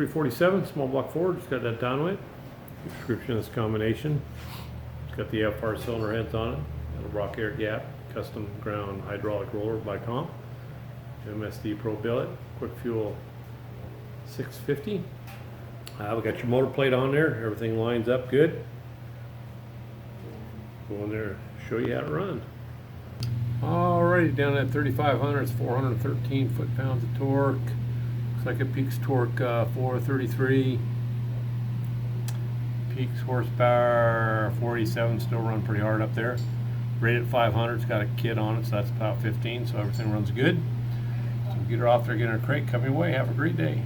347, small block Ford. It's got that Dyno in it. Description of this combination. It's got the AFR cylinder heads on it. Edelbrock air gap, custom ground hydraulic roller by comp. MSD Pro Billet, quick fuel 650. We got your motor plate on there. Everything lines up good. Go in there, show you how to run. Alrighty, down at 3,500, it's 413 foot-pounds of torque. Looks like it peaks torque 433. Peaks horsepower 487, still run pretty hard up there. Rated 500, it's got a kit on it, so that's about 15, so everything runs good. So get her off there, get her in a crate, come your way, have a great day.